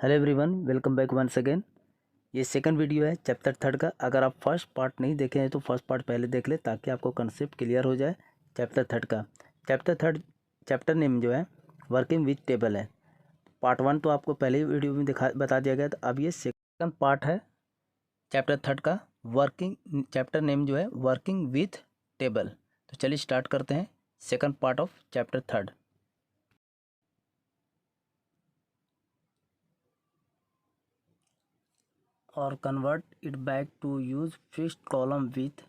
Hello everyone, welcome back once again. ये second video है chapter third का। अगर आप फर्स्ट पार्ट नहीं देखे हैं तो फर्स्ट पार्ट पहले देख ले ताकि आपको कंसेप्ट क्लियर हो जाए चैप्टर थर्ड का। चैप्टर थर्ड चैप्टर नेम जो है वर्किंग विथ टेबल है। पार्ट वन तो आपको पहले ही वीडियो में बता दिया गया था। अब ये सेकंड पार्ट है चैप्टर थर्ड का। वर्किंग चैप्टर नेम जो है वर्किंग विथ टेबल। तो चलिए स्टार्ट करते हैं second part of chapter third. Or convert it back to use fixed column with,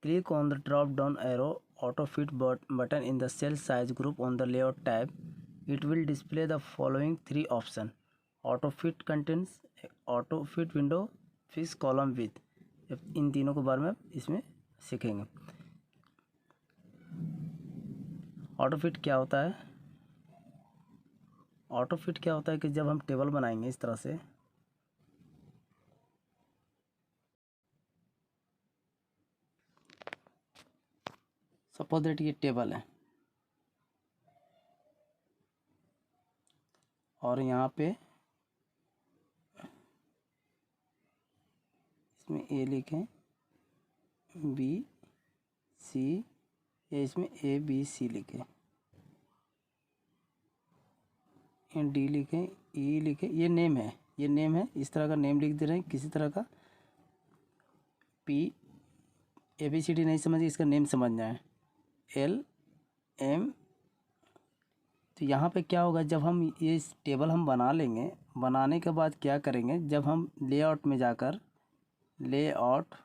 click on the drop down arrow auto fit button in the cell size group on the layout tab. It will display the following three options. Auto fit contains auto fit window, fixed column with। इन तीनों के बारे में इसमें सीखेंगे। Auto fit क्या होता है? Auto fit क्या होता है कि जब हम टेबल बनाएंगे इस तरह से, सपोज दैट ये टेबल है और यहाँ पे इसमें ए लिखें, बी सी, या इसमें ए बी सी लिखें, डी लिखें, ई लिखें। ये नेम है, ये नेम है। इस तरह का नेम लिख दे रहे हैं किसी तरह का। P A B C D नहीं समझिए, इसका नेम समझना है। L M. तो यहाँ पे क्या होगा, जब हम ये टेबल हम बना लेंगे, बनाने के बाद क्या करेंगे, जब हम लेआउट में जाकर, लेआउट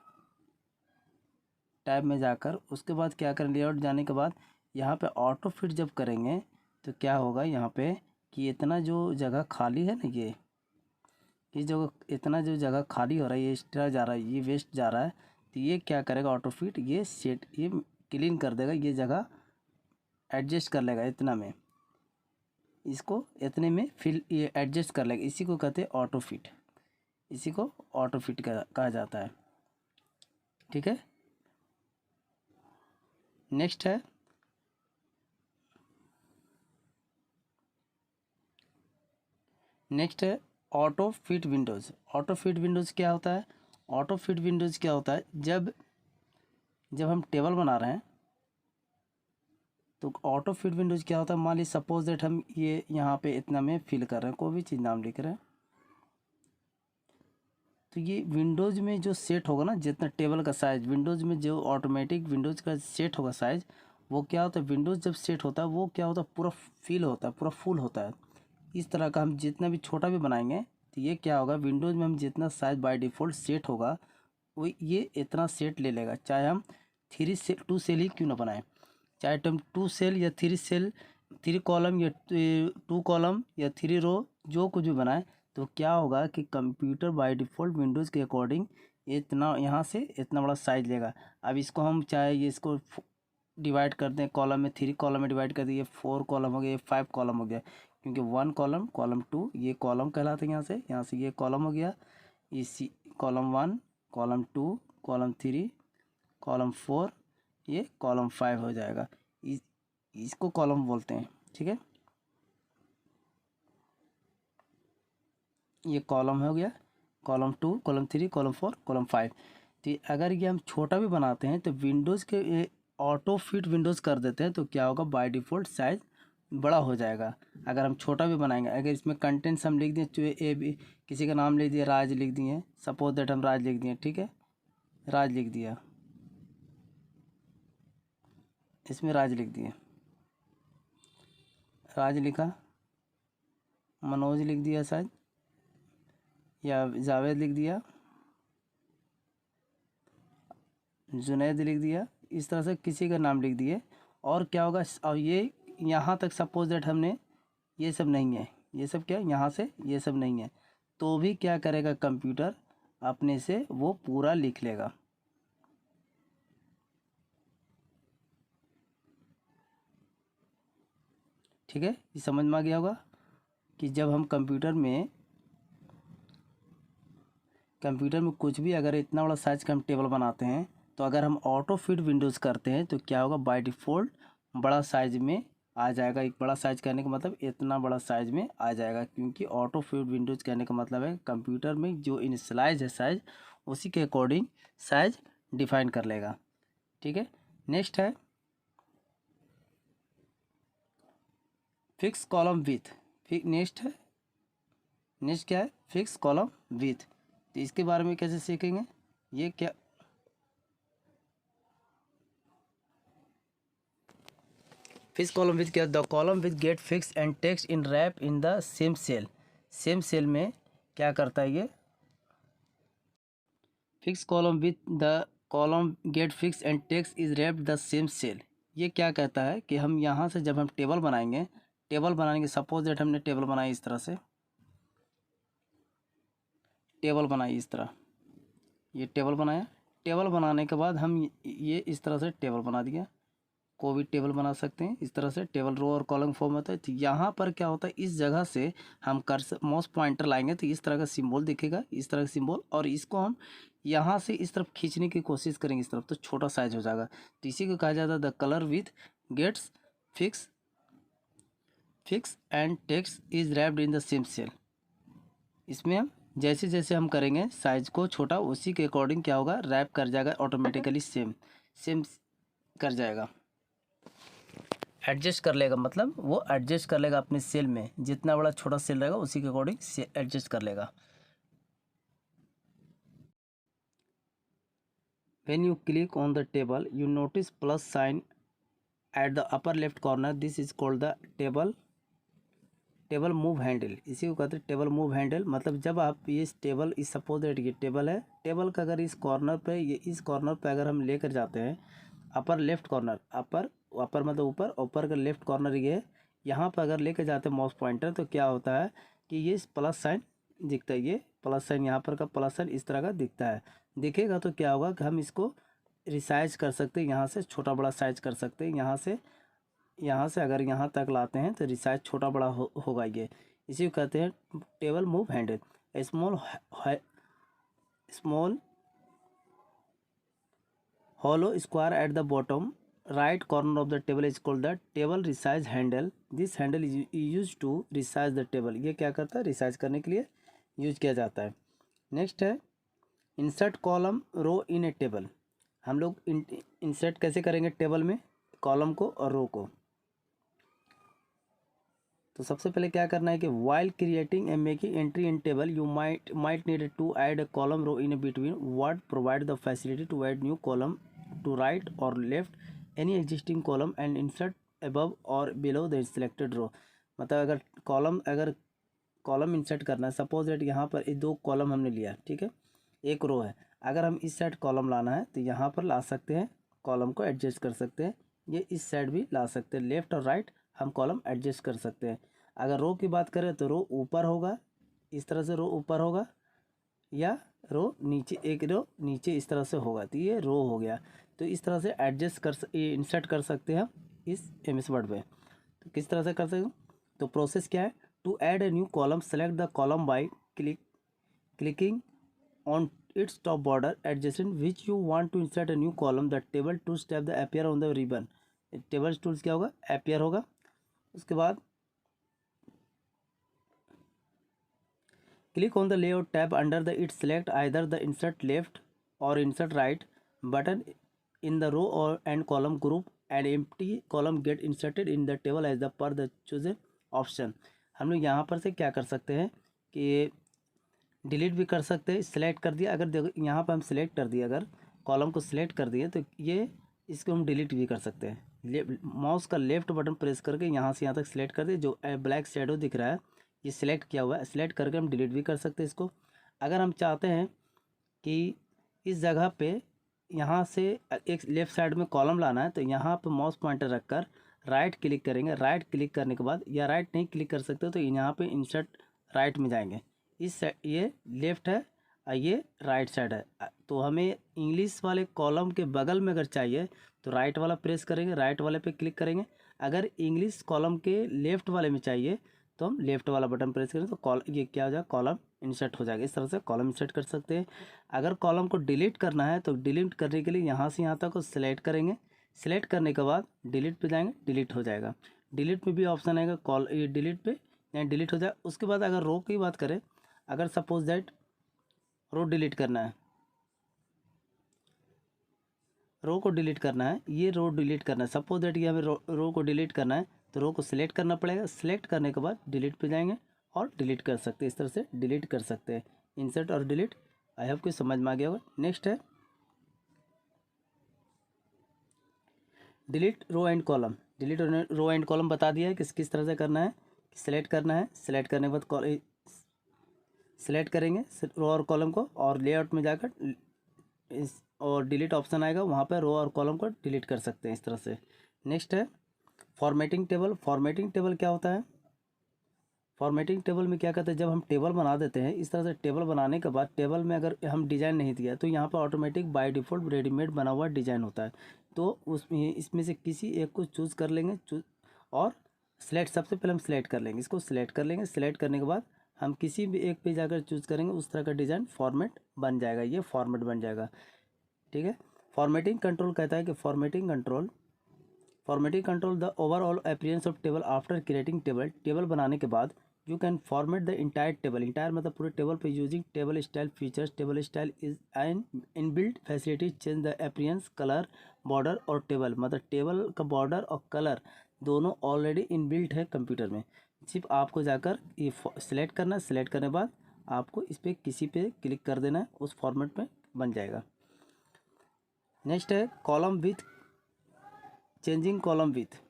टैब में जाकर, उसके बाद क्या करें, लेआउट जाने के बाद यहाँ पे ऑटो फिट जब करेंगे तो क्या होगा यहाँ पे कि इतना जो जगह खाली है ना, ये जो इतना जो जगह खाली हो रहा है, ये एक्स्ट्रा जा रहा है, ये वेस्ट जा रहा है, तो ये क्या करेगा ऑटो फिट, ये सेट, ये क्लीन कर देगा, ये जगह एडजस्ट कर लेगा इतना में, इसको इतने में फिल ये एडजस्ट कर लेगा। इसी को कहते हैं ऑटो फिट, इसी को ऑटो फिट कहा जाता है। ठीक है, नेक्स्ट है auto fit Windows. Auto fit Windows क्या होता है? ऑटो फिट विंडोज़ क्या होता है, जब हम टेबल बना रहे हैं तो ऑटो फिट विंडोज़ क्या होता है, मान लीजिए सपोज दैट हम ये यहाँ पे इतना में फिल कर रहे हैं, कोई भी चीज़ नाम लिख रहे हैं, तो ये विंडोज़ में जो सेट होगा ना, जितना टेबल का साइज़, विंडोज़ में जो ऑटोमेटिक विंडोज़ का सेट होगा साइज़, वो क्या होता है, विंडोज़ जब सेट होता है वो क्या होता है, पूरा फिल होता है, पूरा फुल होता है। इस तरह का हम जितना भी छोटा भी बनाएंगे तो ये क्या होगा, विंडोज़ में हम जितना साइज़ बाय डिफ़ॉल्ट सेट होगा वो ये इतना सेट ले लेगा, चाहे हम 2 सेल ही क्यों ना बनाएं, चाहे हम 2 सेल या 3 सेल, 3 कॉलम या 2 कॉलम या 3 रो, जो कुछ भी बनाए, तो क्या होगा कि कंप्यूटर बाय डिफ़ॉल्ट विंडोज़ के अकॉर्डिंग इतना यहाँ से इतना बड़ा साइज़ लेगा। अब इसको हम चाहे ये इसको डिवाइड कर दें कॉलम में, 3 कॉलम में डिवाइड कर दिए, 4 कॉलम हो गया, 5 कॉलम हो गया, क्योंकि 1 कॉलम, कॉलम 2 ये कॉलम कहलाते हैं। यहाँ से ये कॉलम हो गया, इसी कॉलम 1, कॉलम 2, कॉलम 3, कॉलम 4, ये कॉलम 5 हो जाएगा। इसको कॉलम बोलते हैं। ठीक है, ये कॉलम हो गया, कॉलम 2, कॉलम 3, कॉलम 4, कॉलम 5। तो अगर ये हम छोटा भी बनाते हैं तो विंडोज़ के ऑटो फिट विंडोज़ कर देते हैं तो क्या होगा, बाय डिफ़ॉल्ट साइज़ बड़ा हो जाएगा। अगर हम छोटा भी बनाएंगे, अगर इसमें कंटेंट्स हम लिख दिए, ए बी, किसी का नाम लिख दिया, राज लिख दिए, सपोज दैट हम राज लिख दिए, ठीक है, राज लिख दिया, इसमें राज लिख दिए, राज लिखा, मनोज लिख दिया शायद, या जावेद लिख दिया, जुनैद लिख दिया, इस तरह से किसी का नाम लिख दिए। और क्या होगा, और ये यहाँ तक सपोज दैट हमने, ये सब नहीं है, ये सब क्या, यहाँ से ये सब नहीं है, तो भी क्या करेगा कंप्यूटर, अपने से वो पूरा लिख लेगा। ठीक है, ये समझ में आ गया होगा कि जब हम कंप्यूटर में कुछ भी, अगर इतना बड़ा साइज का हम टेबल बनाते हैं, तो अगर हम ऑटो फिट विंडोज़ करते हैं तो क्या होगा, बाय डिफ़ॉल्ट बड़ा साइज में आ जाएगा। एक बड़ा साइज कहने का मतलब इतना बड़ा साइज में आ जाएगा, क्योंकि ऑटो फिट विंडोज़ कहने का मतलब है कंप्यूटर में जो इनिशियलाइज है साइज उसी के अकॉर्डिंग साइज डिफाइन कर लेगा। ठीक है, नेक्स्ट है फिक्स कॉलम विथ। नेक्स्ट क्या है फिक्स कॉलम विथ। तो इसके बारे में कैसे सीखेंगे, ये क्या फिक्स कॉलम विथ क्या, the column width get fix and text in wrap in the same cell. Same cell में क्या करता है ये fix column width the column get fix and text is wrapped the same cell. ये क्या कहता है कि हम यहाँ से जब हम टेबल बनाएंगे, सपोज दैट हमने टेबल बनाई इस तरह से, टेबल बनाई इस तरह, ये टेबल बनाया। टेबल बनाने के बाद हम ये इस तरह से टेबल बना दिया, कोई भी टेबल बना सकते हैं इस तरह से, टेबल रो और कॉलम फॉर्म होता है। तो यहाँ पर क्या होता है, इस जगह से हम माउस पॉइंटर लाएंगे तो इस तरह का सिंबल दिखेगा, इस तरह का सिंबल, और इसको हम यहाँ से इस तरफ खींचने की कोशिश करेंगे इस तरफ, तो छोटा साइज हो जाएगा। तो इसी को कहा जाता है the colour width gets fix and text is wrapped in the same cell. इसमें हम जैसे जैसे हम करेंगे साइज को छोटा, उसी के अकॉर्डिंग क्या होगा, रैप कर जाएगा ऑटोमेटिकली, सेम कर जाएगा, एडजस्ट कर लेगा, मतलब वो एडजस्ट कर लेगा अपने सेल में, जितना बड़ा छोटा सेल रहेगा उसी के अकॉर्डिंग एडजस्ट कर लेगा। When you click on the table, you notice plus sign at the upper left corner. This is called the table move handle. इसी को कहते हैं टेबल मूव हैंडल। मतलब जब आप ये टेबल, इस सपोज दैट ये टेबल है, टेबल का अगर इस कॉर्नर पे, ये इस कॉर्नर पे अगर हम लेकर जाते हैं, अपर लेफ्ट कॉर्नर, अपर मतलब ऊपर का लेफ्ट कॉर्नर ये है, यहाँ पर अगर लेकर जाते हैं माउस पॉइंटर, तो क्या होता है कि ये प्लस साइन दिखता है, ये प्लस साइन यहाँ पर का प्लस साइन इस तरह का दिखता है, दिखेगा। तो क्या होगा कि हम इसको रिसाइज कर सकते हैं, यहाँ से छोटा बड़ा साइज कर सकते हैं, यहाँ से अगर यहाँ तक लाते हैं तो रिसाइज छोटा बड़ा होगा ये। इसी को कहते हैं table move handle. Small hollow square at the bottom right corner of the table is called the table resize handle. This handle is used to resize the table. ये क्या करता है, रिसाइज करने के लिए यूज किया जाता है। नेक्स्ट है insert column row in a table. हम लोग इंसर्ट कैसे करेंगे टेबल में कॉलम को और रो को। तो सबसे पहले क्या करना है कि while creating and making entry in table you might need to add a column row in between. Word provide the facility to add new column to right or left any existing column and insert above or below the selected row. मतलब अगर column insert करना है, suppose that यहाँ पर दो column हमने लिया, ठीक है, एक रो है, अगर हम इस साइड कॉलम लाना है तो यहाँ पर ला सकते हैं, कॉलम को एडजस्ट कर सकते हैं, ये इस साइड भी ला सकते हैं, लेफ्ट और राइट हम कॉलम एडजस्ट कर सकते हैं। अगर रो की बात करें तो रो ऊपर होगा, इस तरह से रो ऊपर होगा, या रो नीचे, एक रो नीचे इस तरह से होगा, तो ये रो हो गया। तो इस तरह से इंसर्ट कर सकते हैं हम इस एमएस वर्ड में। तो किस तरह से कर सकते हैं, तो प्रोसेस क्या है, to add a new column select the column by clicking on its top border adjacent which you want to insert a new column. The table tools tab the appear on the ribbon. Table tools क्या होगा, appear होगा। उसके बाद click on the layout tab under the it select either the insert left or insert right button in the row or and column group and empty column get inserted in the table as the per the chosen option. हम लोग यहाँ पर से क्या कर सकते हैं कि डिलीट भी कर सकते हैं, सिलेक्ट कर दिया, अगर देखो यहाँ पर हम सिलेक्ट कर दिए, अगर कॉलम को सिलेक्ट कर दिए तो ये इसको हम डिलीट भी कर सकते हैं। माउस का लेफ्ट बटन प्रेस करके यहाँ से यहाँ तक सिलेक्ट कर दिए, जो ब्लैक शेडो दिख रहा है ये सिलेक्ट किया हुआ है, सिलेक्ट करके हम डिलीट भी कर सकते हैं इसको। अगर हम चाहते हैं कि इस जगह पे यहाँ से एक लेफ़्ट साइड में कॉलम लाना है तो यहाँ पर माउस पॉइंटर रखकर राइट क्लिक करेंगे, राइट क्लिक करने के बाद, या राइट नहीं क्लिक कर सकते तो यहाँ पे इंसर्ट राइट में जाएंगे, इस ये लेफ़्ट है और ये राइट साइड है। तो हमें इंग्लिश वाले कॉलम के बगल में अगर चाहिए तो राइट वाला प्रेस करेंगे, राइट वाले पे क्लिक करेंगे। अगर इंग्लिश कॉलम के लेफ़्ट वाले में चाहिए तो हम लेफ़्ट वाला बटन प्रेस करें तो ये क्या हो जाएगा, कॉलम इंसर्ट हो जाएगा। इस तरह से कॉलम इंसर्ट कर सकते हैं। अगर कॉलम को डिलीट करना है तो डिलीट करने के लिए यहाँ से यहाँ तक को सिलेक्ट करेंगे, सिलेक्ट करने के बाद डिलीट पे जाएंगे, डिलीट हो जाएगा। डिलीट में भी ऑप्शन आएगा कॉल, ये डिलीट पे यानी डिलीट हो जाए। उसके बाद अगर रो की बात करें, अगर सपोज दैट रो डिलीट करना है, रो को डिलीट करना है, ये रो डिलीट करना है, सपोज दैट ये हमें रो को डिलीट करना है, तो रो को सिलेक्ट करना पड़ेगा। सिलेक्ट करने के बाद डिलीट पे जाएंगे और डिलीट कर सकते हैं, इस तरह से डिलीट कर सकते हैं, इंसर्ट और डिलीट। आई होप कि समझ में आ गया होगा। नेक्स्ट है delete row and column. Delete row and column बता दिया है किस तरह से करना है। सिलेक्ट करना है, सिलेक्ट करने के बाद सिलेक्ट करेंगे रो और कॉलम को, और लेआउट में जाकर इस और डिलीट ऑप्शन आएगा, वहाँ पर रो और कॉलम को डिलीट कर सकते हैं इस तरह से। नेक्स्ट है फॉर्मेटिंग टेबल। फॉर्मेटिंग टेबल क्या होता है? फॉर्मेटिंग टेबल में क्या करते हैं, जब हम टेबल बना देते हैं इस तरह से, टेबल बनाने के बाद टेबल में अगर हम डिज़ाइन नहीं दिया तो यहाँ पर ऑटोमेटिक बाय डिफ़ॉल्ट रेडीमेड बना हुआ डिज़ाइन होता है। तो उसमें इसमें से किसी एक को चूज़ कर लेंगे और सिलेक्ट, सबसे पहले हम सिलेक्ट कर लेंगे, इसको सिलेक्ट कर लेंगे। सिलेक्ट करने के बाद हम किसी भी एक पे जाकर चूज़ करेंगे, उस तरह का डिज़ाइन फॉर्मेट बन जाएगा, ये फॉर्मेट बन जाएगा। ठीक है। फॉर्मेटिंग कंट्रोल कहता है कि formatting control the overall appearance of table after creating table. Table बनाने के बाद you can format the entire table, entire मतलब पूरे टेबल पे using table style features. Table style is an inbuilt facility change the appearance, colour, border और table, मतलब table का border और कलर दोनों ऑलरेडी इनबिल्ट है कंप्यूटर में। सिर्फ आपको जाकर ये सिलेक्ट करना है, सिलेक्ट करने के बाद आपको इस पर किसी पे क्लिक कर देना है, उस फॉर्मेट में बन जाएगा। नेक्स्ट है column width changing column width.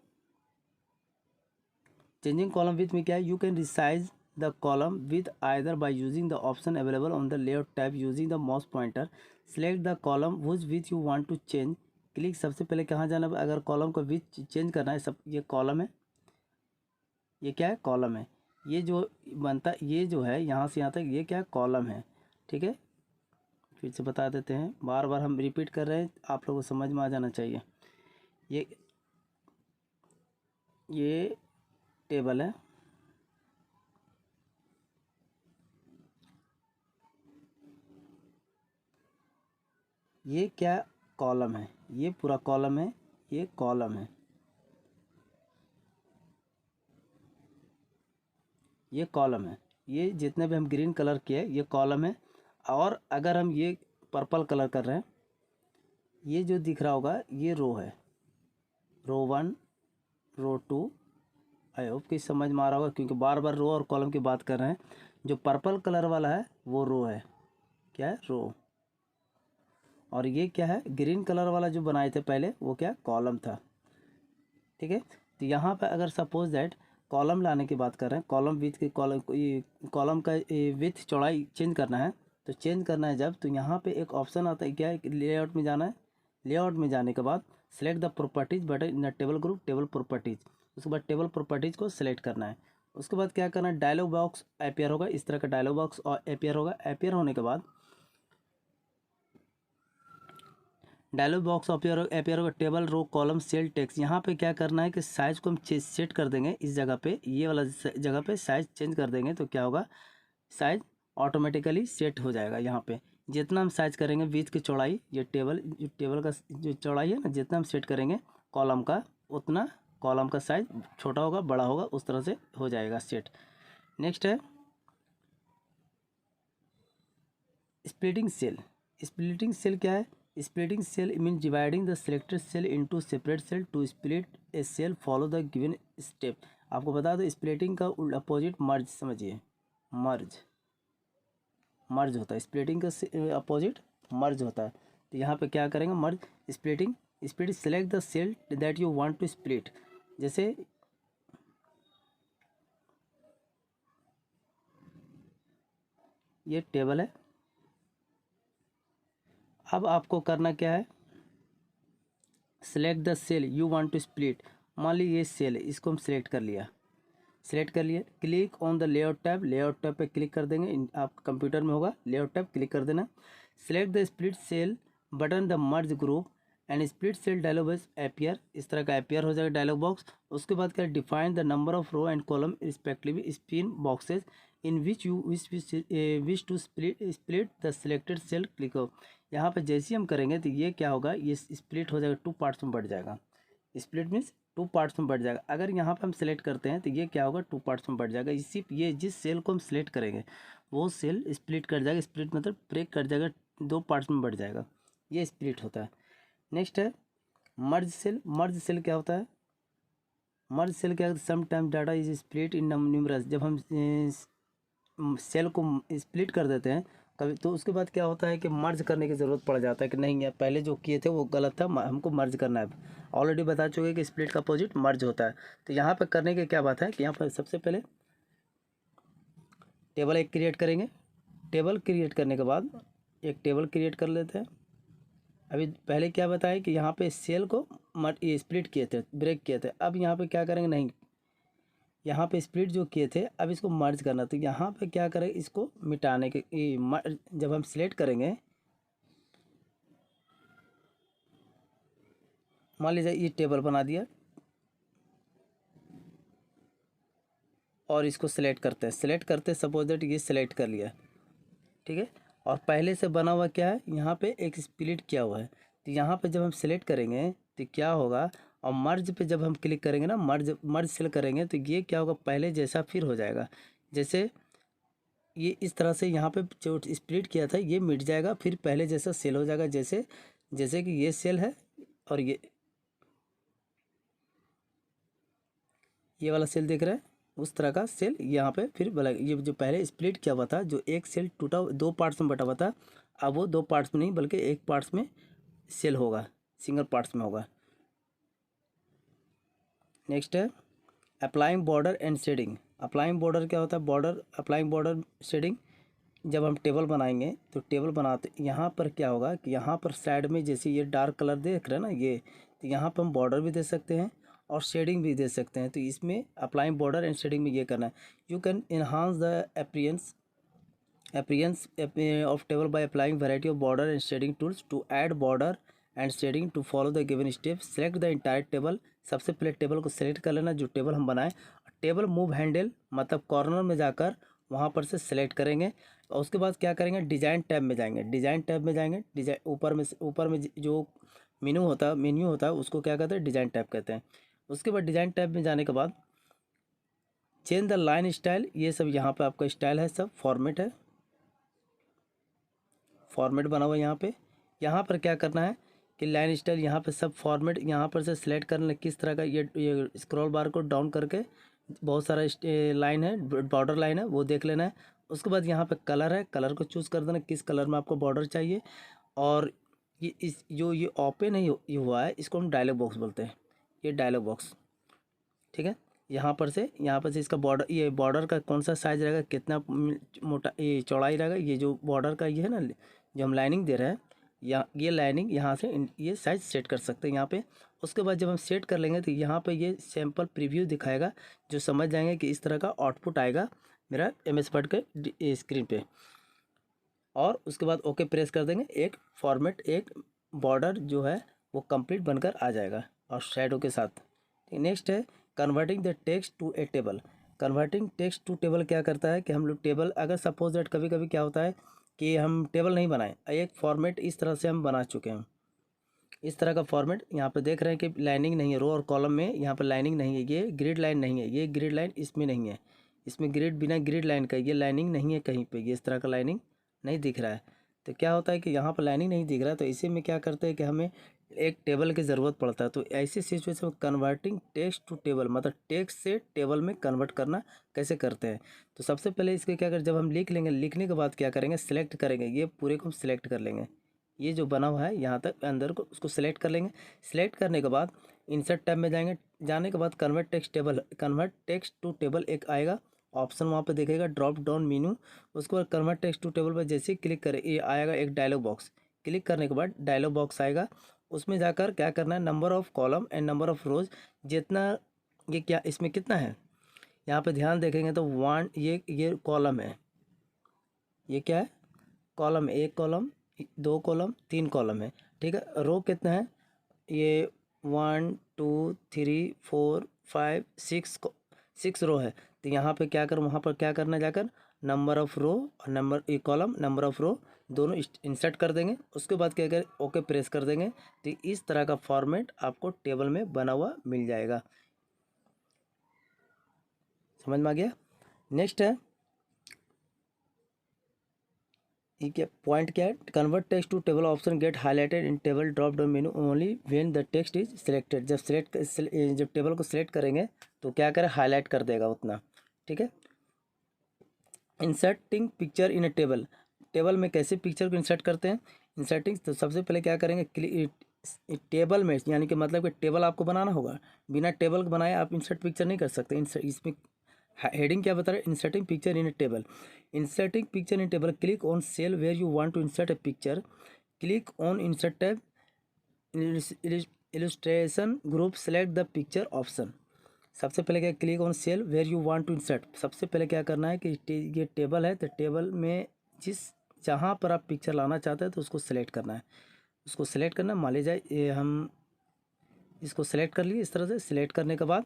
Changing column width में क्या है, you can resize the column width either by using the option available on the layout tab using the mouse pointer. Select the column which width you want to change. Click, सबसे पहले कहाँ जाना है, अगर column को with change करना है, सब ये कॉलम है, ये क्या है कॉलम है, ये जो बनता ये जो है यहाँ से यहाँ तक ये क्या है कॉलम है। ठीक है, फिर से बता देते हैं, बार बार हम रिपीट कर रहे हैं, आप लोगों को समझ में आ जाना चाहिए। ये टेबल है, ये क्या कॉलम है, ये पूरा कॉलम है, ये कॉलम है, ये कॉलम है, ये जितने भी हम ग्रीन कलर किए ये कॉलम है। और अगर हम ये पर्पल कलर कर रहे हैं, ये जो दिख रहा होगा ये रो है, रो 1, रो 2। आई होप कि समझ में आ रहा होगा, क्योंकि बार बार रो और कॉलम की बात कर रहे हैं। जो पर्पल कलर वाला है वो रो है, क्या है रो, और ये क्या है ग्रीन कलर वाला जो बनाए थे पहले वो क्या कॉलम था। ठीक है, तो यहाँ पे अगर सपोज दैट कॉलम लाने की बात कर रहे हैं, कॉलम विथ की कॉलम का विथ चौड़ाई चेंज करना है, तो चेंज करना है जब, तो यहाँ पे एक ऑप्शन आता है, क्या है लेआउट में जाना है। लेआउट में जाने के बाद select the properties button in the table group, table properties, उसके बाद टेबल प्रॉपर्टीज को सिलेक्ट करना है। उसके बाद क्या करना है, डायलॉग बॉक्स अपीयर होगा, इस तरह का डायलॉग बॉक्स अपीयर होगा। अपीयर होने के बाद डायलॉग बॉक्स अपीयर होगा, table row column cell text. यहाँ पे क्या करना है कि साइज़ को हम सेट कर देंगे, इस जगह पे ये वाला जगह पे साइज़ चेंज कर देंगे, तो क्या होगा साइज़ ऑटोमेटिकली सेट हो जाएगा। यहाँ पे जितना हम साइज़ करेंगे विथ की चौड़ाई, ये टेबल का जो चौड़ाई है ना, जितना हम सेट करेंगे कॉलम का, उतना कॉलम का साइज़ छोटा होगा बड़ा होगा, उस तरह से हो जाएगा सेट। नेक्स्ट है स्प्लिटिंग सेल। स्प्लिटिंग सेल क्या है, splitting cell mean dividing the selected cell into separate cell. To split a cell follow the given step. आपको बता दो स्प्लिटिंग का अपोजिट मर्ज, समझिए मर्ज, मर्ज होता है, स्प्लिटिंग का अपोजिट मर्ज होता है। तो यहाँ पे क्या करेंगे merge, splitting, split select the cell that you want to split. जैसे ये टेबल है, अब आपको करना क्या है, select the cell you want to split. मान लीजिए ये सेल है, इसको हम सिलेक्ट कर लिया, सिलेक्ट कर लिए। Click on the layout tab, layout tab पे क्लिक कर देंगे, आप कंप्यूटर में होगा लेआउट टैब, क्लिक कर देना। Select the split cell button the merge group and split cell dialog box appear, इस तरह का अपीयर हो जाएगा डायलॉग बॉक्स। उसके बाद क्या, define the number of row and column respectively spin boxes in which you wish to split the selected cell. Click हो, यहाँ पे जैसे ही हम करेंगे तो ये क्या होगा, ये स्प्लिट हो जाएगा, 2 पार्ट्स में बढ़ जाएगा। स्प्लिट मीन्स टू पार्ट्स में बढ़ जाएगा। अगर यहाँ पे हम सिलेक्ट करते हैं तो ये क्या होगा, टू पार्ट्स में बढ़ जाएगा। इसी ये जिस सेल को हम सिलेक्ट करेंगे वो सेल स्प्लिट कर जाएगा, स्प्लिट मतलब ब्रेक कर जाएगा, दो पार्ट्स में बढ़ जाएगा, ये स्प्लिट होता है। नेक्स्ट है मर्ज सेल। मर्ज सेल क्या होता है, मर्ज सेल क्या होता है, some time data is split in numerous. जब हम सेल को स्प्लिट कर देते हैं कभी, तो उसके बाद क्या होता है कि मर्ज करने की ज़रूरत पड़ जाता है कि नहीं यार पहले जो किए थे वो गलत था, हमको मर्ज करना है। ऑलरेडी बता चुके कि स्प्लिट का अपोजिट मर्ज होता है। तो यहाँ पर करने की क्या बात है कि यहाँ पर सबसे पहले टेबल एक क्रिएट करेंगे। टेबल क्रिएट करने के बाद एक टेबल क्रिएट कर लेते हैं। अभी पहले क्या बताया कि यहाँ पे सेल को ये स्प्लिट किए थे, ब्रेक किए थे। अब यहाँ पे क्या करेंगे, नहीं यहाँ पे स्प्लिट जो किए थे अब इसको मर्ज करना। तो यहाँ पे क्या करें, इसको मिटाने के जब हम सिलेक्ट करेंगे, मान लीजिए ये टेबल बना दिया और इसको सिलेक्ट करते हैं, सिलेक्ट करते सपोज दैट ये सिलेक्ट कर लिया, ठीक है। और पहले से बना हुआ क्या है, यहाँ पे एक स्प्लिट किया हुआ है। तो यहाँ पे जब हम सिलेक्ट करेंगे तो क्या होगा, और मर्ज पे जब हम क्लिक करेंगे ना, मर्ज मर्ज सेल करेंगे तो ये क्या होगा, पहले जैसा फिर हो जाएगा। जैसे ये इस तरह से यहाँ पे जो स्प्लिट किया था ये मिट जाएगा, फिर पहले जैसा सेल हो जाएगा। जैसे जैसे कि ये सेल है और ये वाला सेल देख रहे हैं, उस तरह का सेल यहाँ पे फिर बना। ये जो पहले स्प्लिट किया हुआ था, जो एक सेल टूटा दो पार्ट्स में बटा हुआ था, अब वो दो पार्ट्स में नहीं बल्कि एक पार्ट्स में सेल होगा, सिंगल पार्ट्स में होगा। नेक्स्ट है applying border and shading. Applying border क्या होता है, बॉर्डर अप्लाइंग बॉर्डर शेडिंग। जब हम टेबल बनाएंगे तो टेबल बनाते यहाँ पर क्या होगा कि यहाँ पर साइड में जैसे ये डार्क कलर देख रहे हैं ना ये, तो यहाँ पर हम बॉर्डर भी दे सकते हैं और शेडिंग भी दे सकते हैं। तो इसमें अप्लाइंग बॉर्डर एंड शेडिंग में ये करना है, you can enhance the appearance of table by applying variety of border and shading tools to add border and shading to follow the given step। select the entire table। सबसे पहले table को select कर लेना जो table हम बनाएं। Table move handle मतलब corner में जाकर वहाँ पर से सेलेक्ट करेंगे और उसके बाद क्या करेंगे, डिज़ाइन टैब में जाएंगे। डिज़ाइन टैब में जाएंगे, डिज़ाइन ऊपर में जो मेन्यू होता है उसको क्या कहते हैं, डिज़ाइन टैब कहते हैं। उसके बाद डिज़ाइन टैब में जाने के बाद चेंज द लाइन स्टाइल, ये सब यहाँ पर आपका स्टाइल है, सब फॉर्मेट है, फॉर्मेट बना हुआ है। यहाँ पर क्या करना है कि लाइन स्टाइल यहाँ पे सब फॉर्मेट यहाँ पर से सिलेक्ट करना किस तरह का। ये स्क्रॉल बार को डाउन करके बहुत सारा लाइन है, बॉर्डर लाइन है, वो देख लेना है। उसके बाद यहाँ पे कलर है, कलर को चूज़ कर देना किस कलर में आपको बॉर्डर चाहिए। और ये ओपन है ये हुआ है, इसको हम डायलॉग बॉक्स बोलते हैं, ये डायलॉग बॉक्स, ठीक है। यहाँ पर से इसका बॉर्डर, ये बॉर्डर का कौन सा साइज़ रहेगा, कितना मोटा ये चौड़ाई रहेगा, ये जो बॉर्डर का ये है ना जो हम लाइनिंग दे रहे हैं, या ये लाइनिंग यहाँ से ये साइज़ सेट कर सकते हैं यहाँ पे। उसके बाद जब हम सेट कर लेंगे तो यहाँ पे ये सैम्पल प्रीव्यू दिखाएगा, जो समझ जाएंगे कि इस तरह का आउटपुट आएगा मेरा MS वर्ड के स्क्रीन पे। और उसके बाद ओके प्रेस कर देंगे, एक फॉर्मेट एक बॉर्डर जो है वो कंप्लीट बनकर आ जाएगा और शैडो के साथ। नेक्स्ट है converting the text to a table. Converting text to table क्या करता है कि हम लोग टेबल, अगर सपोज दैट कभी कभी क्या होता है कि हम टेबल नहीं बनाए, एक फॉर्मेट इस तरह से हम बना चुके हैं, इस तरह का फॉर्मेट यहाँ पे देख रहे हैं कि लाइनिंग नहीं है, रो और कॉलम में यहाँ पर लाइनिंग नहीं है, ये ग्रिड लाइन नहीं है, ये ग्रिड लाइन इसमें नहीं है, इसमें ग्रिड बिना ग्रिड लाइन का ये लाइनिंग नहीं है कहीं पे, ये इस तरह का लाइनिंग नहीं दिख रहा है। तो क्या होता है कि यहाँ पर लाइनिंग नहीं दिख रहा है, तो इसी में क्या करते हैं कि हमें एक टेबल की ज़रूरत पड़ता है। तो ऐसी सिचुएशन में कन्वर्टिंग टेक्स्ट टू टेबल मतलब टेक्स्ट से टेबल में कन्वर्ट करना कैसे करते हैं। तो सबसे पहले इसके क्या कर, जब हम लिख लेंगे, लिखने के बाद क्या करेंगे, सिलेक्ट करेंगे, ये पूरे को हम सिलेक्ट कर लेंगे, ये जो बना हुआ है यहाँ तक अंदर को उसको सिलेक्ट कर लेंगे। सिलेक्ट करने के बाद इंसर्ट टैब में जाएंगे, जाने के बाद कन्वर्ट टेक्स्ट टू टेबल एक आएगा ऑप्शन, वहाँ पे देखेगा ड्रॉप डाउन मेनू। उसके बाद कन्वर्ट टेक्स्ट टू टेबल पर जैसे ही क्लिक करें ये आएगा एक डायलॉग बॉक्स। क्लिक करने के बाद डायलॉग बॉक्स आएगा, उसमें जाकर क्या करना है, number of column and number of rows, जितना ये क्या इसमें कितना है, यहाँ पे ध्यान देखेंगे तो वन, ये कॉलम है, ये क्या है, कॉलम, एक कॉलम, दो कॉलम, तीन कॉलम है, ठीक है। रो कितना है, ये 1 2 3 4 5 6 रो है। तो यहाँ पे क्या कर, वहाँ पर क्या करना, जाकर नंबर ऑफ़ रो और number a column number of row दोनों इंसर्ट कर देंगे। उसके बाद क्या करें, ओके प्रेस कर देंगे। तो इस तरह का फॉर्मेट आपको टेबल में बना हुआ मिल जाएगा। समझ में आ गया। नेक्स्ट है ये क्या पॉइंट क्या है, convert text to table option get highlighted in table drop down menu only when the text is selected. जब टेबल को सिलेक्ट करेंगे तो क्या करें, हाईलाइट कर देगा उतना। ठीक है। Inserting picture in a table, table में कैसे पिक्चर को इंसर्ट करते हैं। इंसर्टिंग तो सबसे पहले क्या करेंगे, टेबल में यानी कि मतलब कि टेबल आपको बनाना होगा। बिना टेबल को बनाए आप इंसर्ट पिक्चर नहीं कर सकते। इसमें हेडिंग क्या बता रहा है, inserting picture in a table. Inserting picture in table, click on cell where you want to insert a picture, click on insert tab, illustration group, select the picture option. सबसे पहले क्या, click on cell where you want to insert. सबसे पहले क्या करना है कि ये टेबल है तो टेबल में जहाँ पर आप पिक्चर लाना चाहते हैं तो उसको सेलेक्ट करना है। उसको सेलेक्ट करना, मान लीजिए ये हम इसको सेलेक्ट कर लिए। इस तरह से सेलेक्ट करने के बाद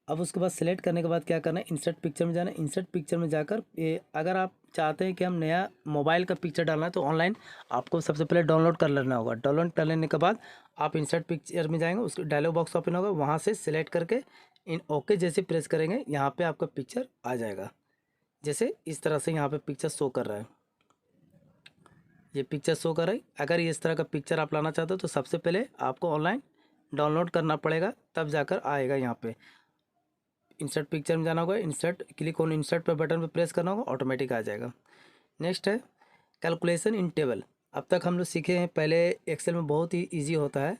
अब उसके बाद सेलेक्ट करने के बाद क्या करना है, इंसर्ट पिक्चर में जाना है। इंसर्ट पिक्चर में जाकर ये अगर आप चाहते हैं कि हम नया मोबाइल का पिक्चर डालना है तो ऑनलाइन आपको सबसे पहले डाउनलोड कर लेना होगा। डाउनलोड कर लेने के बाद आप इंसर्ट पिक्चर में जाएंगे, उसके डायलॉग बॉक्स ओपन होगा, वहाँ से सिलेक्ट करके इन ओके जैसे प्रेस करेंगे, यहाँ पे आपका पिक्चर आ जाएगा। जैसे इस तरह से यहाँ पे पिक्चर शो कर रहा है, ये पिक्चर शो कर रहा है। अगर इस तरह का पिक्चर आप लाना चाहते हो तो सबसे पहले आपको ऑनलाइन डाउनलोड करना पड़ेगा, तब जाकर आएगा। यहाँ पे इंसर्ट पिक्चर में जाना होगा, इंसर्ट क्लिक ऑन इंसर्ट पर बटन पर प्रेस करना होगा, ऑटोमेटिक आ जाएगा। नेक्स्ट है कैलकुलेशन इन टेबल। अब तक हम लोग सीखे हैं, पहले एक्सेल में बहुत ही इजी होता है,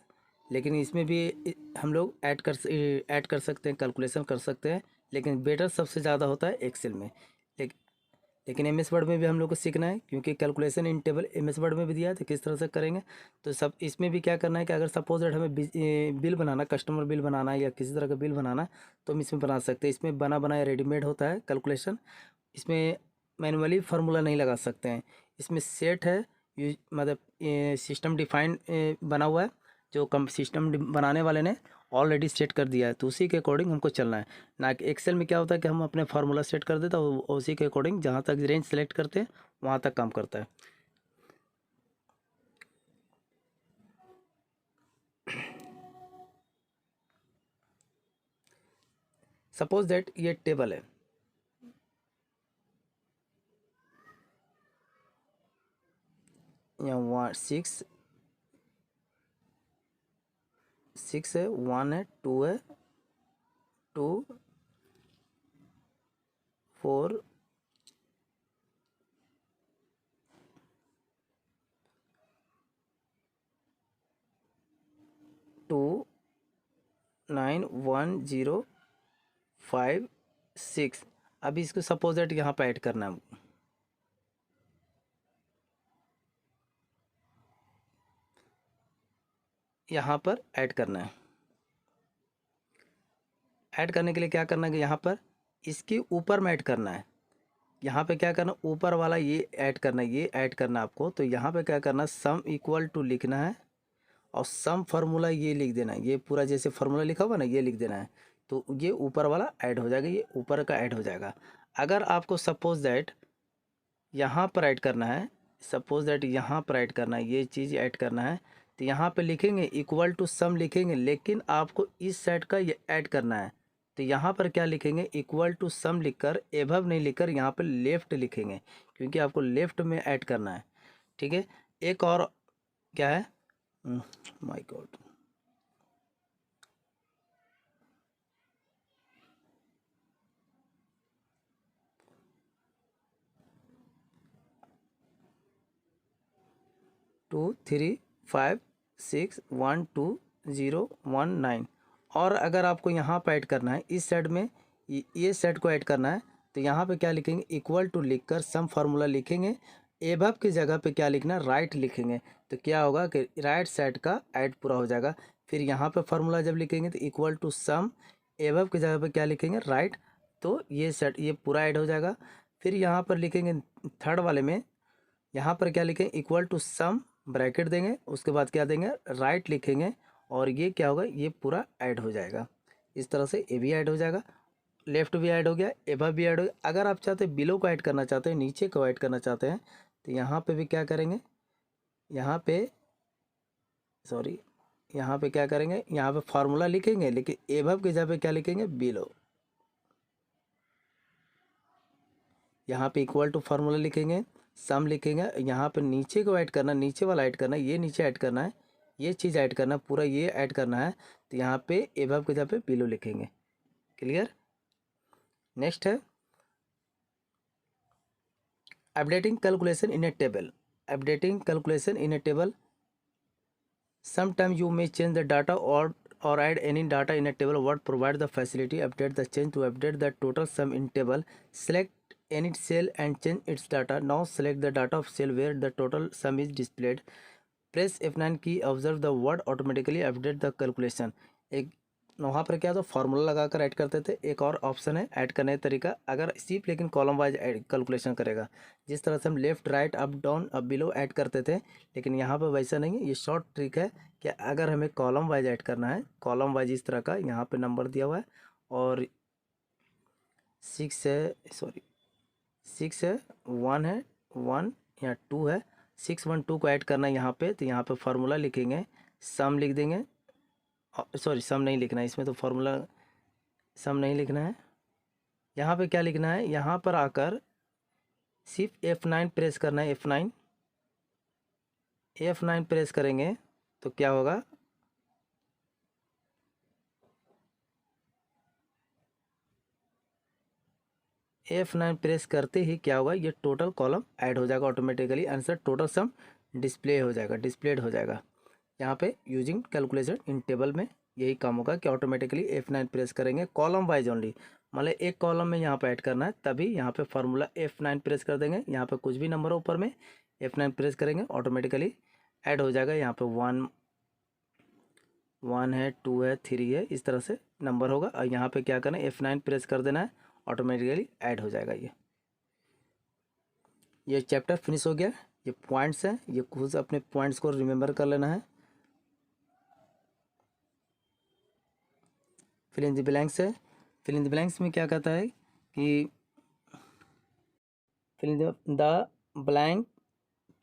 लेकिन इसमें भी हम लोग ऐड कर सकते हैं, कैलकुलेशन कर सकते हैं, लेकिन बेटर सबसे ज़्यादा होता है एक्सेल में। लेकिन एम एस वर्ड में भी हम लोग को सीखना है, क्योंकि calculation in table M S Word में भी दिया है, तो किस तरह से करेंगे। तो सब इसमें भी क्या करना है कि अगर सपोज दैट हमें बिल बनाना, कस्टमर बिल बनाना है या किसी तरह का बिल बनाना है तो हम इसमें बना सकते हैं। इसमें बना बनाया रेडीमेड होता है कैलकुलेशन, इसमें मैनुअली फार्मूला नहीं लगा सकते हैं। इसमें सेट है, मतलब सिस्टम डिफाइन बना हुआ है, जो कम सिस्टम बनाने वाले ने ऑलरेडी सेट कर दिया है, तो उसी के अकॉर्डिंग हमको चलना है। ना कि एक्सेल में क्या होता है कि हम अपने फार्मूला सेट कर देते हैं, उसी के अकॉर्डिंग जहाँ तक रेंज सेलेक्ट करते हैं वहाँ तक काम करता है। सपोज दैट ये टेबल है, यहाँ 6 है, 1 है, 2 है, 2 4 2 9 1 0 5 6। अभी इसको सपोज दैट यहाँ पर ऐड करना है, यहाँ पर ऐड करना है। ऐड करने के लिए क्या करना है कि यहाँ पर इसके ऊपर में ऐड करना है। यहाँ पे क्या करना, ऊपर वाला ये ऐड करना है, ये ऐड करना है आपको। तो यहाँ पे क्या करना है, सम इक्वल टू लिखना है और सम फार्मूला ये लिख देना है। ये पूरा जैसे फार्मूला लिखा हुआ ना, ये लिख देना है, तो ये ऊपर वाला ऐड हो जाएगा, ये ऊपर का ऐड हो जाएगा। अगर आपको सपोज दैट यहाँ पर ऐड करना है, सपोज दैट यहाँ पर ऐड करना है, ये चीज़ ऐड करना है, तो यहाँ पे लिखेंगे इक्वल टू सम लिखेंगे, लेकिन आपको इस साइड का ये ऐड करना है। तो यहाँ पर क्या लिखेंगे, इक्वल टू सम लिखकर एभव नहीं लिखकर यहाँ पर लेफ्ट लिखेंगे, क्योंकि आपको लेफ्ट में ऐड करना है। ठीक है। एक और क्या है, माय गॉड, टू 3 5 6 1 2 0 1 9। और अगर आपको यहाँ पर ऐड करना है, इस साइड में ये साइड को ऐड करना है, तो यहाँ पे क्या लिखेंगे, इक्वल टू लिखकर सम फार्मूला लिखेंगे, एभव की जगह पे क्या लिखना, राइट लिखेंगे। तो क्या होगा कि राइट साइड का ऐड पूरा हो जाएगा। फिर यहाँ पे फार्मूला जब लिखेंगे तो इक्वल टू सम, एभव की जगह पे क्या लिखेंगे, राइट, तो ये सेट ये पूरा ऐड हो जाएगा। फिर यहाँ पर लिखेंगे थर्ड वाले में, यहाँ पर क्या लिखेंगे, इक्वल टू सम, ब्रैकेट देंगे, उसके बाद क्या देंगे, राइट लिखेंगे, और ये क्या होगा, ये पूरा ऐड हो जाएगा। इस तरह से ये भी ऐड हो जाएगा। लेफ्ट भी ऐड हो गया, एबव भी ऐड हो गया। अगर आप चाहते हैं बिलो को ऐड करना चाहते हैं, नीचे को ऐड करना चाहते हैं, तो यहाँ पे भी क्या करेंगे, यहाँ पे सॉरी यहाँ पे क्या करेंगे, यहाँ पे फार्मूला लिखेंगे, लेकिन एबव की जगह पे क्या लिखेंगे, बिलो। यहाँ पे इक्वल टू फार्मूला लिखेंगे, सम लिखेंगे, यहाँ पे नीचे को ऐड करना, नीचे वाला ऐड करना, ये नीचे ऐड करना है, ये चीज़ ऐड करना है, पूरा ये ऐड करना है, तो यहाँ पे एबव की जगह पे बिलो लिखेंगे। क्लियर। नेक्स्ट है updating calculation in a table. Updating calculation in a table, sometimes you may change the data or add any data in a table. Word provide the facility update the change to update the total sum in table. Select any cell and change its data. Now select the data of cell where the total sum is displayed. Press F9 key, observe the word automatically update the calculation. एक वहाँ पर क्या तो formula लगाकर add करते थे। एक और ऑप्शन है ऐड करने का तरीका, अगर सिर्फ लेकिन कॉलम वाइज कैलकुलेशन करेगा, जिस तरह से हम left right up down up below add करते थे, लेकिन यहाँ पर वैसा नहीं है। ये शॉर्ट ट्रिक है कि अगर हमें कॉलम वाइज ऐड करना है, कॉलम वाइज इस तरह का यहाँ पे नंबर दिया हुआ है और 6 है, सॉरी 6 है, 1 है, 1 या 2 है, 6 1 2 को ऐड करना है यहाँ पे, तो यहाँ पे फार्मूला लिखेंगे, सम लिख देंगे, सॉरी सम नहीं लिखना है इसमें, तो फार्मूला सम नहीं लिखना है। यहाँ पे क्या लिखना है, यहाँ पर आकर सिर्फ F9 प्रेस करना है, F9 प्रेस करेंगे तो क्या होगा, F9 प्रेस करते ही क्या होगा, ये टोटल कॉलम ऐड हो जाएगा automatically, answer total sum display हो जाएगा, डिस्प्लेड हो जाएगा। यहाँ पे यूजिंग कैलकुलेशन इन टेबल में यही काम होगा कि ऑटोमेटिकली F9 प्रेस करेंगे कॉलम वाइज ओनली, मतलब एक कॉलम में यहाँ पे ऐड करना है, तभी यहाँ पे फार्मूला F9 प्रेस कर देंगे। यहाँ पे कुछ भी नंबर ऊपर में F9 प्रेस करेंगे ऑटोमेटिकली ऐड हो जाएगा। यहाँ पे 1 है, 2 है, 3 है, इस तरह से नंबर होगा, और यहाँ पे क्या करना है, F9 प्रेस कर देना है, ऑटोमेटिकली ऐड हो जाएगा। ये चैप्टर फिनिश हो गया। ये पॉइंट्स हैं, ये खुद अपने पॉइंट्स को रिमेंबर कर लेना है। फिल इन द ब्लैंक्स है, फिल इन द ब्लैंक्स में क्या कहता है कि fill in the blank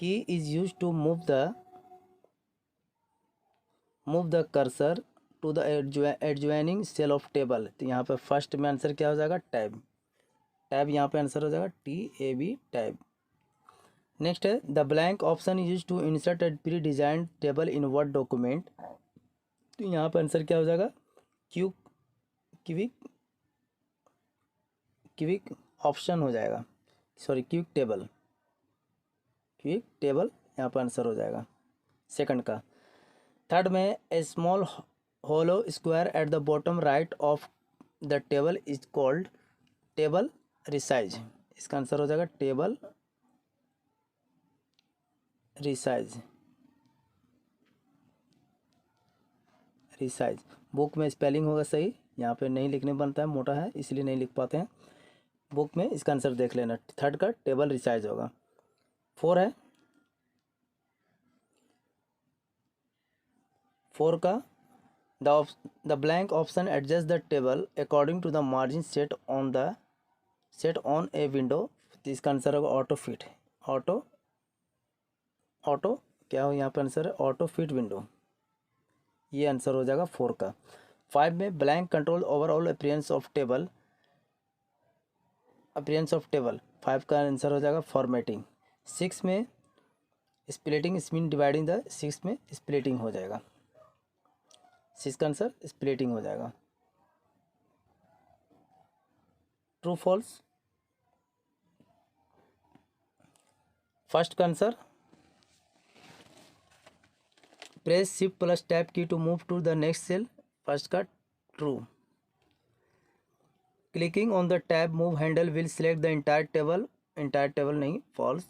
key is use to move the cursor to the adjoining cell of table. तो यहाँ पे फर्स्ट में आंसर क्या हो जाएगा, टैब। टैब यहाँ पे आंसर हो जाएगा TAB, टैब। नेक्स्ट है the blank option is use to insert a pre design table in word document. तो यहाँ पर आंसर क्या हो जाएगा, क्विक ऑप्शन हो जाएगा, सॉरी क्विक टेबल यहाँ पर आंसर हो जाएगा सेकंड का। थर्ड में a small hollow square at the bottom right of the table is called table resize. इसका आंसर हो जाएगा टेबल रिसाइज। बुक में स्पेलिंग होगा सही, यहाँ पे नहीं लिखने बनता है, मोटा है इसलिए नहीं लिख पाते हैं। बुक में इसका आंसर देख लेना, थर्ड का टेबल रिसाइज होगा। 4 है, 4 का the blank option adjust the table according to the margin set on a window. तो इसका आंसर होगा ऑटो फिट। ऑटो क्या हो, यहाँ पे आंसर है ऑटो फिट विंडो, ये आंसर हो जाएगा 4 का। 5 में blank control overall appearance of table. 5 का आंसर हो जाएगा फॉर्मेटिंग। 6 में स्प्लिटिंग मीन डिवाइडिंग द, 6 में स्प्लिटिंग हो जाएगा, 6 का आंसर स्प्लिटिंग हो जाएगा। ट्रू फॉल्स, फर्स्ट का answer press shift plus tab key to move to the next cell, first का true. Clicking on the tab move handle will select the entire table नहीं, false.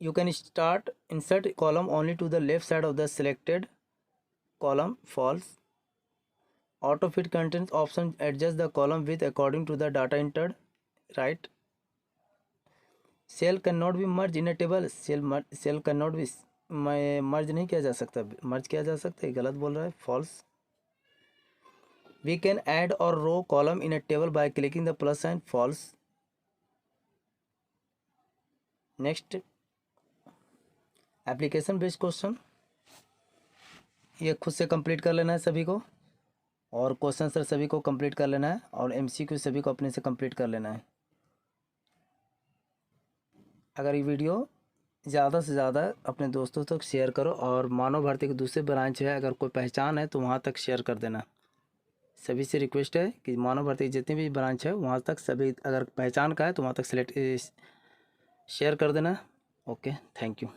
You can start insert column only to the left side of the selected column, false. Auto fit contents option adjust the column with according to the data entered, right. Cell can not be merge in a table, cell can not be merge नहीं किया जा सकता, मर्ज किया जा सकता है, गलत बोल रहा है, false. We can add or row column in a table by clicking the plus sign. False. Next, application based question, ये खुद से कंप्लीट कर लेना है सभी को, और क्वेश्चन सर सभी को कंप्लीट कर लेना है, और एमसीक्यू सभी को अपने से कंप्लीट कर लेना है। अगर ये वीडियो ज़्यादा से ज़्यादा अपने दोस्तों तक शेयर करो, और मानव भारती के दूसरे ब्रांच है अगर कोई पहचान है तो वहाँ तक शेयर कर देना। सभी से रिक्वेस्ट है कि मानव भारती जितने भी ब्रांच है वहाँ तक सभी अगर पहचान का है तो वहाँ तक शेयर कर देना। Okay, thank you.